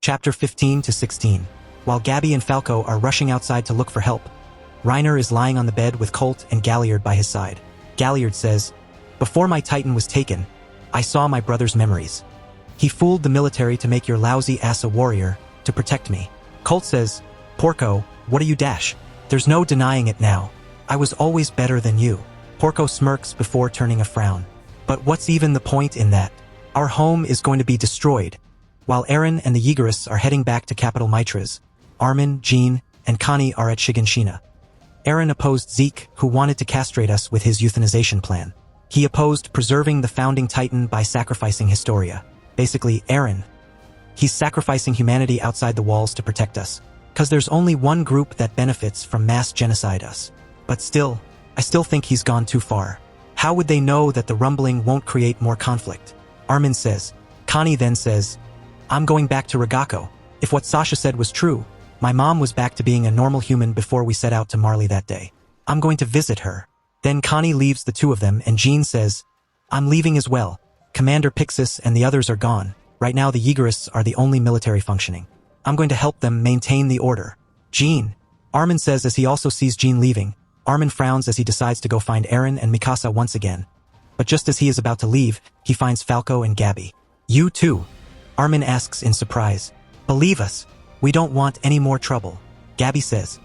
Chapter 15 to 16. While Gabby and Falco are rushing outside to look for help, Reiner is lying on the bed with Colt and Galliard by his side. Galliard says, "Before my Titan was taken, I saw my brother's memories. He fooled the military to make your lousy ass a warrior, to protect me." Colt says, "Porco, what are you dash? There's no denying it now. I was always better than you." Porco smirks before turning a frown. "But what's even the point in that? Our home is going to be destroyed." While Eren and the Ygrists are heading back to capital Mitras, Armin, Jean, and Connie are at Shiganshina. Eren opposed Zeke, who wanted to castrate us with his euthanization plan. He opposed preserving the founding Titan by sacrificing Historia. Basically, Eren. He's sacrificing humanity outside the walls to protect us. 'Cause there's only one group that benefits from mass genocide us. But still, I still think he's gone too far. How would they know that the rumbling won't create more conflict? Armin says. Connie then says, "I'm going back to Ragako. If what Sasha said was true, my mom was back to being a normal human before we set out to Marley that day. I'm going to visit her." Then Connie leaves the two of them and Jean says, "I'm leaving as well. Commander Pixis and the others are gone. Right now the Ygrists are the only military functioning. I'm going to help them maintain the order." Jean, Armin says as he also sees Jean leaving. Armin frowns as he decides to go find Eren and Mikasa once again. But just as he is about to leave, he finds Falco and Gabby. "You too?" Armin asks in surprise. "Believe us, we don't want any more trouble." Gabby says,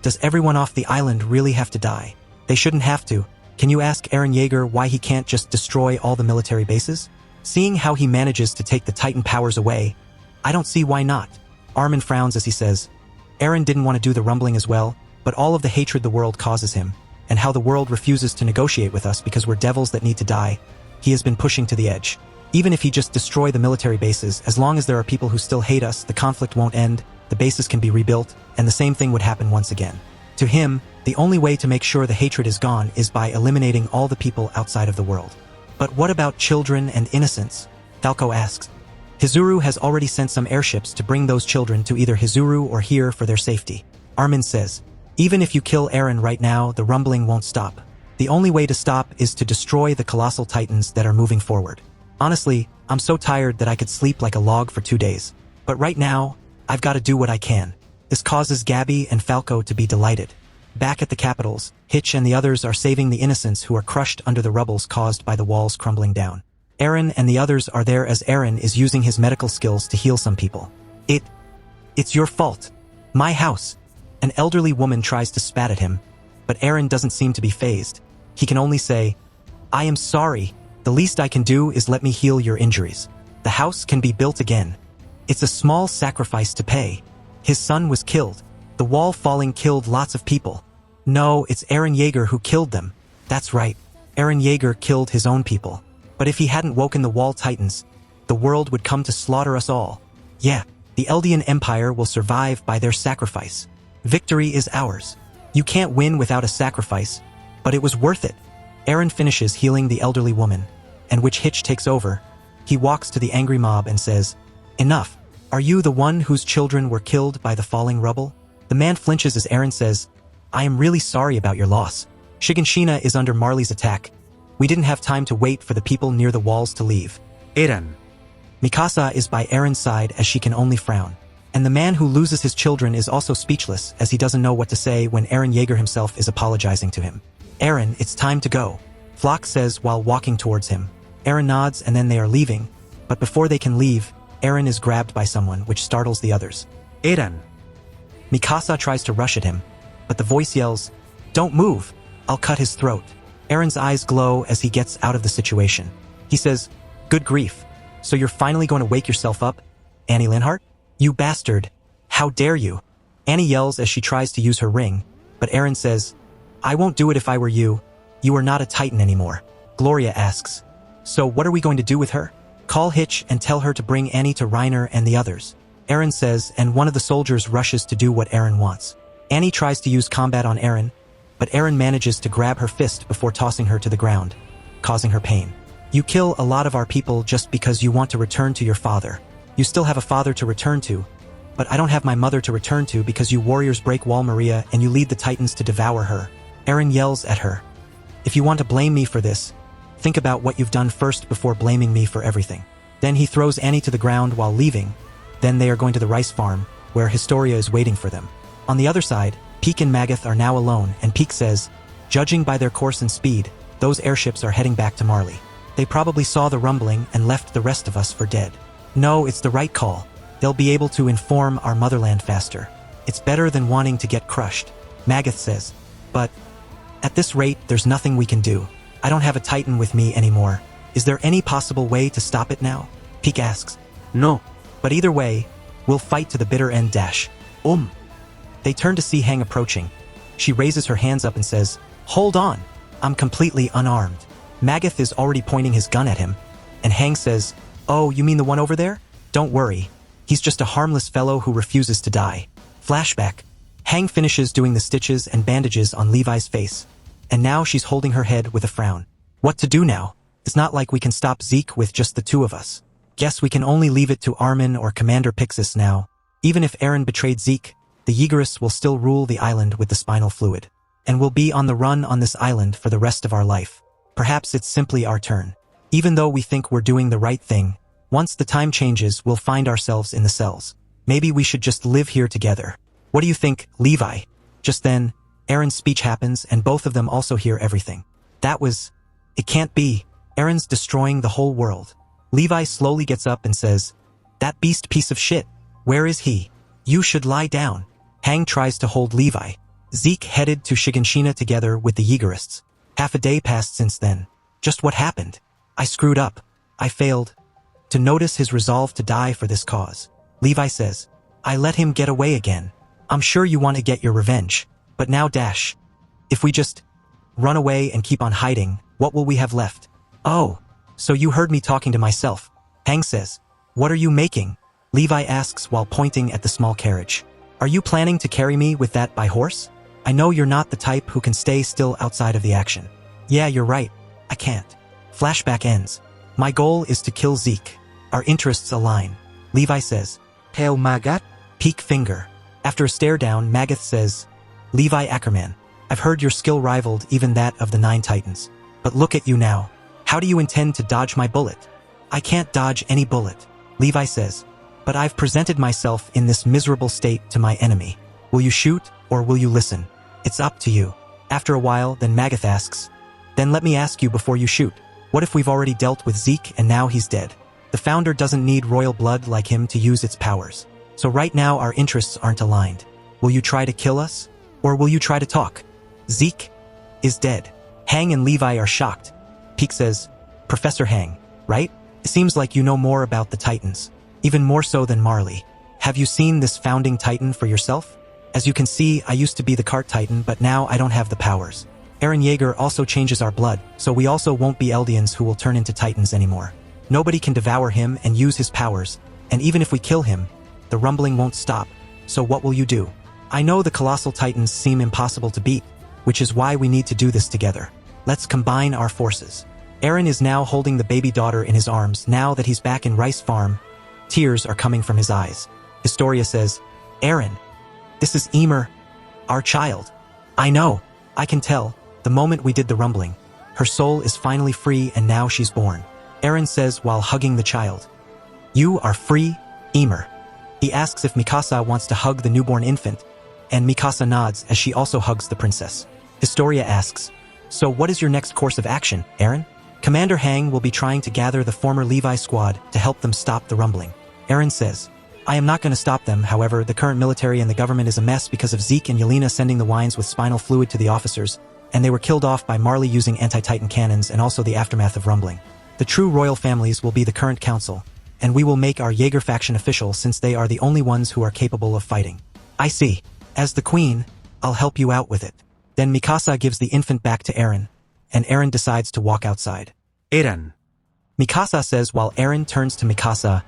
"Does everyone off the island really have to die? They shouldn't have to. Can you ask Eren Yeager why he can't just destroy all the military bases? Seeing how he manages to take the Titan powers away, I don't see why not." Armin frowns as he says, "Eren didn't want to do the rumbling as well, but all of the hatred the world causes him, and how the world refuses to negotiate with us because we're devils that need to die, he has been pushing to the edge. Even if he just destroy the military bases, as long as there are people who still hate us, the conflict won't end, the bases can be rebuilt, and the same thing would happen once again. To him, the only way to make sure the hatred is gone is by eliminating all the people outside of the world." "But what about children and innocents?" Falco asks. "Hizuru has already sent some airships to bring those children to either Hizuru or here for their safety." Armin says, "Even if you kill Eren right now, the rumbling won't stop. The only way to stop is to destroy the colossal titans that are moving forward. Honestly, I'm so tired that I could sleep like a log for 2 days. But right now, I've got to do what I can." This causes Gabby and Falco to be delighted. Back at the capitals, Hitch and the others are saving the innocents who are crushed under the rubbles caused by the walls crumbling down. Eren and the others are there as Eren is using his medical skills to heal some people. It's your fault. My house." An elderly woman tries to spat at him, but Eren doesn't seem to be fazed. He can only say, "I am sorry. The least I can do is let me heal your injuries. The house can be built again. It's a small sacrifice to pay. His son was killed. The wall falling killed lots of people. No, it's Eren Yeager who killed them. That's right. Eren Yeager killed his own people. But if he hadn't woken the wall titans, the world would come to slaughter us all. Yeah, the Eldian Empire will survive by their sacrifice. Victory is ours. You can't win without a sacrifice, but it was worth it." Eren finishes healing the elderly woman, and which Hitch takes over. He walks to the angry mob and says, "Enough. Are you the one whose children were killed by the falling rubble?" The man flinches as Eren says, "I am really sorry about your loss. Shiganshina is under Marley's attack. We didn't have time to wait for the people near the walls to leave." Eren. Mikasa is by Eren's side as she can only frown. And the man who loses his children is also speechless as he doesn't know what to say when Eren Yeager himself is apologizing to him. "Eren, it's time to go," Flock says while walking towards him. Eren nods and then they are leaving, but before they can leave, Eren is grabbed by someone which startles the others. Eren. Mikasa tries to rush at him, but the voice yells, "Don't move, I'll cut his throat." Eren's eyes glow as he gets out of the situation. He says, "Good grief, so you're finally going to wake yourself up, Annie Linhart? You bastard, how dare you?" Annie yells as she tries to use her ring, but Eren says, "I won't do it if I were you. You are not a Titan anymore." Gloria asks, "So what are we going to do with her?" "Call Hitch and tell her to bring Annie to Reiner and the others," Eren says, and one of the soldiers rushes to do what Eren wants. Annie tries to use combat on Eren, but Eren manages to grab her fist before tossing her to the ground, causing her pain. "You kill a lot of our people just because you want to return to your father. You still have a father to return to, but I don't have my mother to return to because you warriors break Wall Maria and you lead the Titans to devour her." Eren yells at her, "If you want to blame me for this, think about what you've done first before blaming me for everything." Then he throws Annie to the ground while leaving, Then they are going to the rice farm, where Historia is waiting for them. On the other side, Peak and Magath are now alone, and Peak says, judging by their course and speed, those airships are heading back to Marley. They probably saw the rumbling and left the rest of us for dead. No, it's the right call. They'll be able to inform our motherland faster. It's better than wanting to get crushed, Magath says. But at this rate, there's nothing we can do. I don't have a Titan with me anymore. Is there any possible way to stop it now? Peak asks. No. But either way, we'll fight to the bitter end dash. They turn to see Hang approaching. She raises her hands up and says, hold on, I'm completely unarmed. Magath is already pointing his gun at him, and Hang says, oh, you mean the one over there? Don't worry, he's just a harmless fellow who refuses to die. Flashback. Hang finishes doing the stitches and bandages on Levi's face, and now she's holding her head with a frown. What to do now? It's not like we can stop Zeke with just the two of us. Guess we can only leave it to Armin or Commander Pixis now. Even if Eren betrayed Zeke, the Ygritte will still rule the island with the spinal fluid, and we'll be on the run on this island for the rest of our life. Perhaps it's simply our turn. Even though we think we're doing the right thing, once the time changes, we'll find ourselves in the cells. Maybe we should just live here together. What do you think, Levi? Just then, Eren's speech happens and both of them also hear everything. It can't be. Eren's destroying the whole world. Levi slowly gets up and says, that beast piece of shit. Where is he? You should lie down. Hang tries to hold Levi. Zeke headed to Shiganshina together with the Ygritte. Half a day passed since then. Just what happened? I screwed up. I failed to notice his resolve to die for this cause. Levi says, I let him get away again. I'm sure you want to get your revenge. But now dash. If we just run away and keep on hiding, what will we have left? Oh, so you heard me talking to myself. Hang says, what are you making? Levi asks while pointing at the small carriage. Are you planning to carry me with that by horse? I know you're not the type who can stay still outside of the action. Yeah, you're right. I can't. Flashback ends. My goal is to kill Zeke. Our interests align. Levi says, Tell Magath. Peak finger. After a stare down, Magath says, Levi Ackerman, I've heard your skill rivaled even that of the 9 Titans. But look at you now. How do you intend to dodge my bullet? I can't dodge any bullet. Levi says, but I've presented myself in this miserable state to my enemy. Will you shoot, or will you listen? It's up to you. After a while, then Magath asks, then let me ask you before you shoot. What if we've already dealt with Zeke and now he's dead? The Founder doesn't need royal blood like him to use its powers. So right now our interests aren't aligned. Will you try to kill us? Or will you try to talk? Zeke is dead. Hang and Levi are shocked. Peak says, Professor Hang, right? It seems like you know more about the Titans. Even more so than Marley. Have you seen this founding Titan for yourself? As you can see, I used to be the cart Titan, but now I don't have the powers. Eren Yeager also changes our blood, so we also won't be Eldians who will turn into Titans anymore. Nobody can devour him and use his powers, and even if we kill him, the rumbling won't stop. So what will you do? I know the colossal Titans seem impossible to beat, which is why we need to do this together. Let's combine our forces. Eren is now holding the baby daughter in his arms now that he's back in Rice Farm. Tears are coming from his eyes. Historia says, Eren, this is Ymir, our child. I know, I can tell, the moment we did the rumbling. Her soul is finally free and now she's born. Eren says while hugging the child. You are free, Ymir. He asks if Mikasa wants to hug the newborn infant, and Mikasa nods as she also hugs the princess. Historia asks, so what is your next course of action, Eren? Commander Hang will be trying to gather the former Levi squad to help them stop the rumbling. Eren says, I am not going to stop them, however, the current military and the government is a mess because of Zeke and Yelena sending the wines with spinal fluid to the officers, and they were killed off by Marley using anti-Titan cannons and also the aftermath of rumbling. The true royal families will be the current council, and we will make our Jaeger faction official since they are the only ones who are capable of fighting. I see. As the queen, I'll help you out with it. Then Mikasa gives the infant back to Eren, and Eren decides to walk outside. Eren. Mikasa says while Eren turns to Mikasa,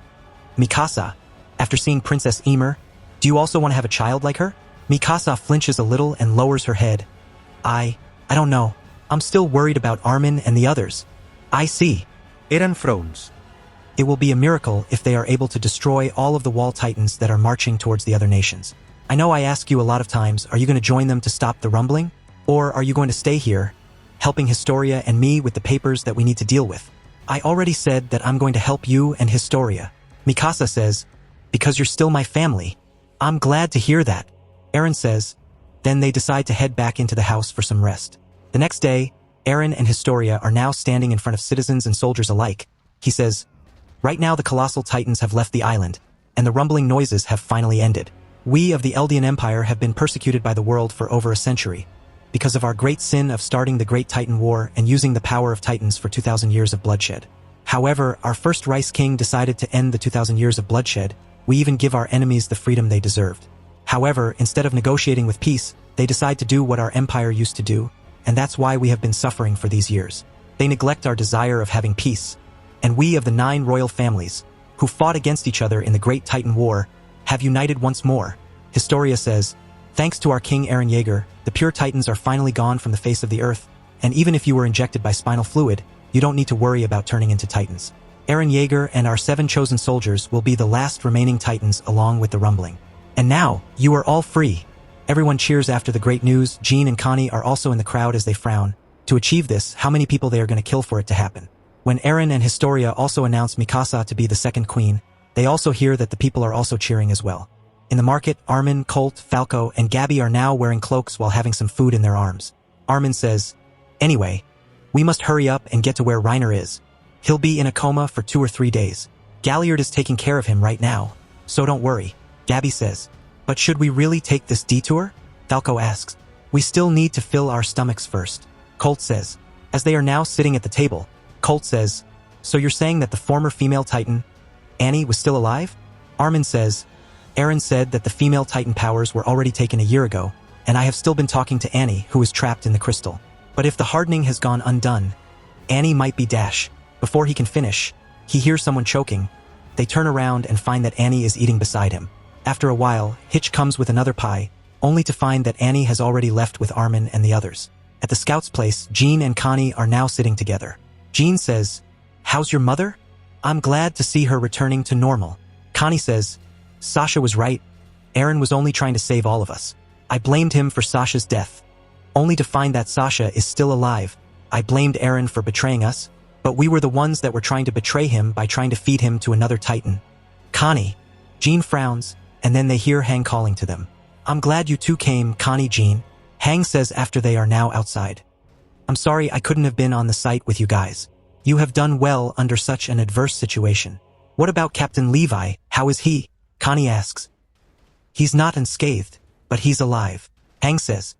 Mikasa, after seeing Princess Ymir, do you also want to have a child like her? Mikasa flinches a little and lowers her head. I don't know. I'm still worried about Armin and the others. I see. Eren frowns. It will be a miracle if they are able to destroy all of the wall titans that are marching towards the other nations. I know I ask you a lot of times, are you going to join them to stop the rumbling? Or are you going to stay here, helping Historia and me with the papers that we need to deal with? I already said that I'm going to help you and Historia. Mikasa says, Because you're still my family. I'm glad to hear that, Eren says. Then they decide to head back into the house for some rest. The next day, Eren and Historia are now standing in front of citizens and soldiers alike. He says, "Right now the colossal titans have left the island, and the rumbling noises have finally ended. We of the Eldian Empire have been persecuted by the world for over a century, because of our great sin of starting the Great Titan War and using the power of titans for 2,000 years of bloodshed. However, our first Rice King decided to end the 2,000 years of bloodshed. We even give our enemies the freedom they deserved. However, instead of negotiating with peace, they decide to do what our empire used to do, and that's why we have been suffering for these years. They neglect our desire of having peace, and we of the 9 royal families, who fought against each other in the Great Titan War, have united once more." Historia says, "Thanks to our king Eren Yeager, the pure titans are finally gone from the face of the earth, and even if you were injected by spinal fluid, you don't need to worry about turning into titans. Eren Yeager and our 7 chosen soldiers will be the last remaining titans along with the rumbling. And now, you are all free." Everyone cheers after the great news. Jean and Connie are also in the crowd as they frown. To achieve this, how many people they are going to kill for it to happen. When Eren and Historia also announce Mikasa to be the second queen, they also hear that the people are also cheering as well. In the market, Armin, Colt, Falco, and Gabby are now wearing cloaks while having some food in their arms. Armin says, "Anyway, we must hurry up and get to where Reiner is. He'll be in a coma for 2 or 3 days. Galliard is taking care of him right now, so don't worry," Gabby says. "But should we really take this detour?" Falco asks. "We still need to fill our stomachs first," Colt says. As they are now sitting at the table, Colt says, "So you're saying that the former female titan, Annie, was still alive?" Armin says, "Eren said that the female titan powers were already taken a year ago, and I have still been talking to Annie, who is trapped in the crystal. But if the hardening has gone undone, Annie might be dash." Before he can finish, he hears someone choking. They turn around and find that Annie is eating beside him. After a while, Hitch comes with another pie, only to find that Annie has already left with Armin and the others. At the scouts' place, Jean and Connie are now sitting together. Jean says, "How's your mother? I'm glad to see her returning to normal." Connie says, "Sasha was right. Eren was only trying to save all of us. I blamed him for Sasha's death, only to find that Sasha is still alive. I blamed Eren for betraying us, but we were the ones that were trying to betray him by trying to feed him to another titan." Connie. Jean frowns, and then they hear Hang calling to them. "I'm glad you two came, Connie, Jean," Hang says after they are now outside. "I'm sorry I couldn't have been on the site with you guys. You have done well under such an adverse situation. What about Captain Levi? How is he?" Connie asks. "He's not unscathed, but he's alive," Hang says.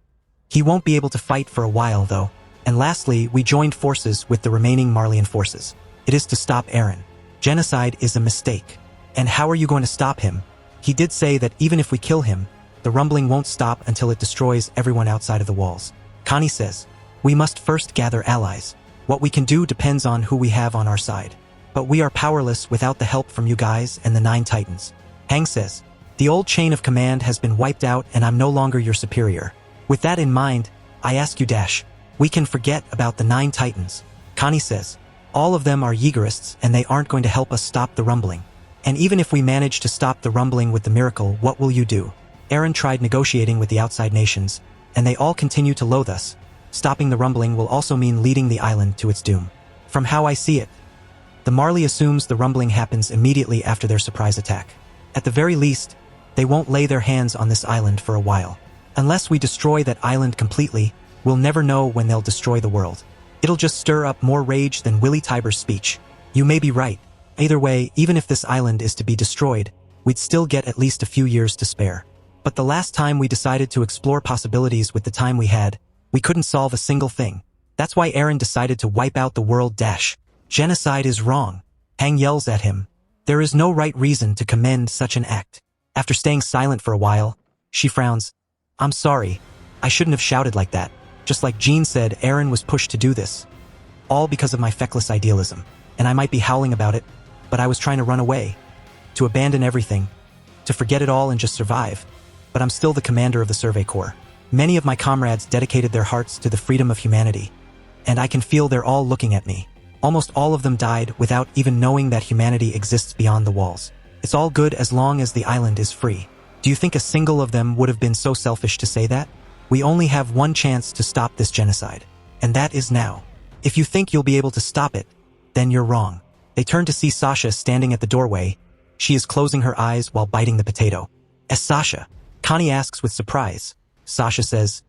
"He won't be able to fight for a while, though. And lastly, we joined forces with the remaining Marleyan forces. It is to stop Eren. Genocide is a mistake. And how are you going to stop him? He did say that even if we kill him, the rumbling won't stop until it destroys everyone outside of the walls." Connie says, "We must first gather allies. What we can do depends on who we have on our side. But we are powerless without the help from you guys and the 9 titans." Hang says, "The old chain of command has been wiped out and I'm no longer your superior. With that in mind, I ask you Dash, we can forget about the 9 titans." Connie says, "All of them are Yeagerists and they aren't going to help us stop the rumbling. And even if we manage to stop the rumbling with the miracle, what will you do?" Eren tried negotiating with the outside nations, and they all continue to loathe us. Stopping the rumbling will also mean leading the island to its doom. From how I see it, the Marley assumes the rumbling happens immediately after their surprise attack. At the very least, they won't lay their hands on this island for a while. Unless we destroy that island completely, we'll never know when they'll destroy the world. It'll just stir up more rage than Willie Tiber's speech. You may be right. Either way, even if this island is to be destroyed, we'd still get at least a few years to spare. But the last time we decided to explore possibilities with the time we had, we couldn't solve a single thing. That's why Eren decided to wipe out the world. Dash. Genocide is wrong. Hang yells at him. There is no right reason to commend such an act. After staying silent for a while, she frowns. "I'm sorry. I shouldn't have shouted like that. Just like Jean said, Eren was pushed to do this. All because of my feckless idealism. And I might be howling about it, but I was trying to run away. To abandon everything. To forget it all and just survive. But I'm still the commander of the Survey Corps. Many of my comrades dedicated their hearts to the freedom of humanity. And I can feel they're all looking at me. Almost all of them died without even knowing that humanity exists beyond the walls. It's all good as long as the island is free. Do you think a single of them would have been so selfish to say that? We only have one chance to stop this genocide. And that is now. If you think you'll be able to stop it, then you're wrong." They turn to see Sasha standing at the doorway. She is closing her eyes while biting the potato. As Sasha, Connie asks with surprise. Sasha says,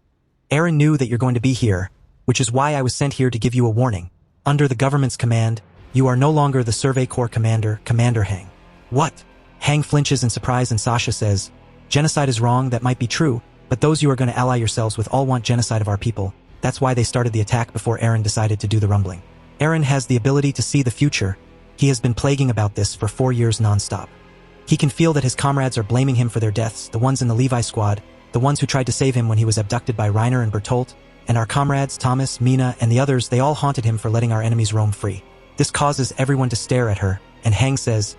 Eren knew that you're going to be here, which is why I was sent here to give you a warning. Under the government's command, you are no longer the Survey Corps commander, Commander Hang. What? Hang flinches in surprise and Sasha says, genocide is wrong, that might be true, but those you are going to ally yourselves with all want genocide of our people. That's why they started the attack before Eren decided to do the rumbling. Eren has the ability to see the future. He has been plaguing about this for 4 years non-stop. He can feel that his comrades are blaming him for their deaths, the ones in the Levi squad, the ones who tried to save him when he was abducted by Reiner and Bertolt, and our comrades Thomas, Mina, and the others, they all haunted him for letting our enemies roam free. This causes everyone to stare at her, and Hang says,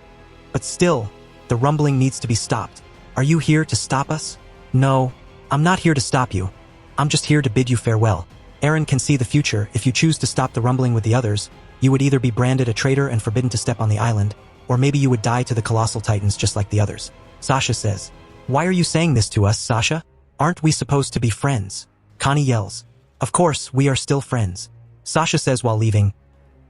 but still, the rumbling needs to be stopped. Are you here to stop us? No, I'm not here to stop you. I'm just here to bid you farewell. Eren can see the future. If you choose to stop the rumbling with the others, you would either be branded a traitor and forbidden to step on the island, or maybe you would die to the colossal titans just like the others. Sasha says, why are you saying this to us, Sasha? Aren't we supposed to be friends? Connie yells, of course, we are still friends. Sasha says while leaving,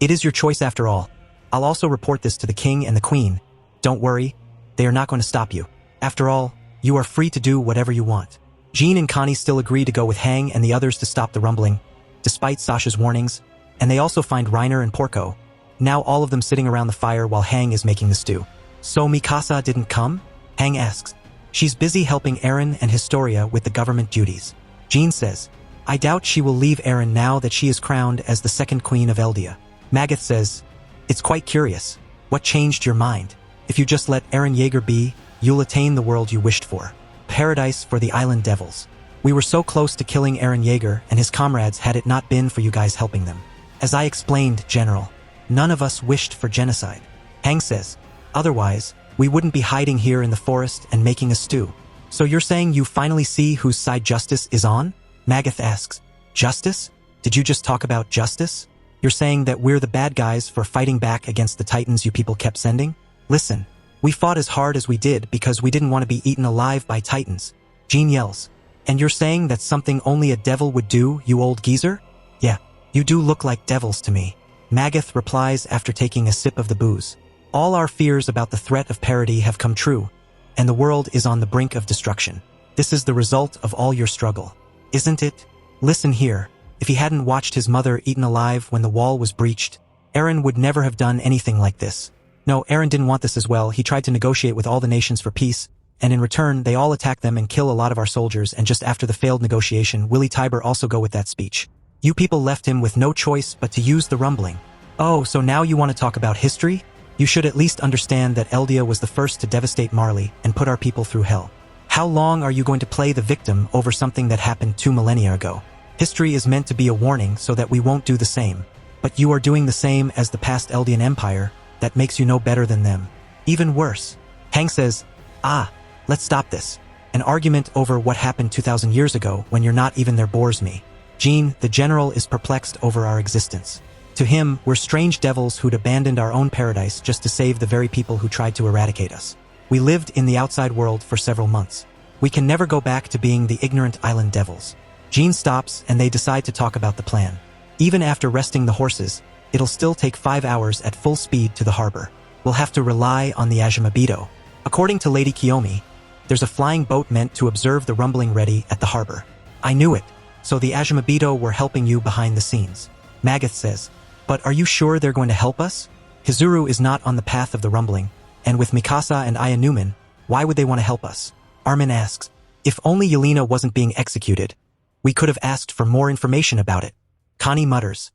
it is your choice after all. I'll also report this to the king and the queen. Don't worry, they are not going to stop you. After all, you are free to do whatever you want. Jean and Connie still agree to go with Hang and the others to stop the rumbling, despite Sasha's warnings, and they also find Reiner and Porco, now all of them sitting around the fire while Hang is making the stew. So Mikasa didn't come? Hang asks. She's busy helping Eren and Historia with the government duties. Jean says, I doubt she will leave Eren now that she is crowned as the second queen of Eldia. Magath says, it's quite curious. What changed your mind? If you just let Eren Yeager be, you'll attain the world you wished for. Paradise for the island devils. We were so close to killing Eren Yeager and his comrades had it not been for you guys helping them. As I explained, General, none of us wished for genocide. Hang says, otherwise, we wouldn't be hiding here in the forest and making a stew. So you're saying you finally see whose side justice is on? Magath asks, justice? Did you just talk about justice? You're saying that we're the bad guys for fighting back against the titans you people kept sending? Listen, we fought as hard as we did because we didn't want to be eaten alive by titans. Jean yells, and you're saying that's something only a devil would do, you old geezer? Yeah, you do look like devils to me. Magath replies after taking a sip of the booze. All our fears about the threat of parody have come true, and the world is on the brink of destruction. This is the result of all your struggle, isn't it? Listen here, if he hadn't watched his mother eaten alive when the wall was breached, Eren would never have done anything like this. No, Eren didn't want this as well. He tried to negotiate with all the nations for peace, and in return, they all attack them and kill a lot of our soldiers, and just after the failed negotiation, Willy Tiber also go with that speech. You people left him with no choice but to use the rumbling. Oh, so now you want to talk about history? You should at least understand that Eldia was the first to devastate Marley and put our people through hell. How long are you going to play the victim over something that happened 2 millennia ago? History is meant to be a warning so that we won't do the same. But you are doing the same as the past Eldian Empire. That makes you no better than them. Even worse. Hang says, let's stop this. An argument over what happened 2,000 years ago when you're not even there bores me. Jean, the general, is perplexed over our existence. To him, we're strange devils who'd abandoned our own paradise just to save the very people who tried to eradicate us. We lived in the outside world for several months. We can never go back to being the ignorant island devils. Jean stops and they decide to talk about the plan. Even after resting the horses, it'll still take 5 hours at full speed to the harbor. We'll have to rely on the Ajimabito. According to Lady Kiyomi, there's a flying boat meant to observe the rumbling ready at the harbor. I knew it. So the Ajimabito were helping you behind the scenes. Magath says, but are you sure they're going to help us? Hizuru is not on the path of the rumbling, and with Mikasa and Aya Newman, why would they want to help us? Armin asks, if only Yelena wasn't being executed, we could have asked for more information about it. Connie mutters,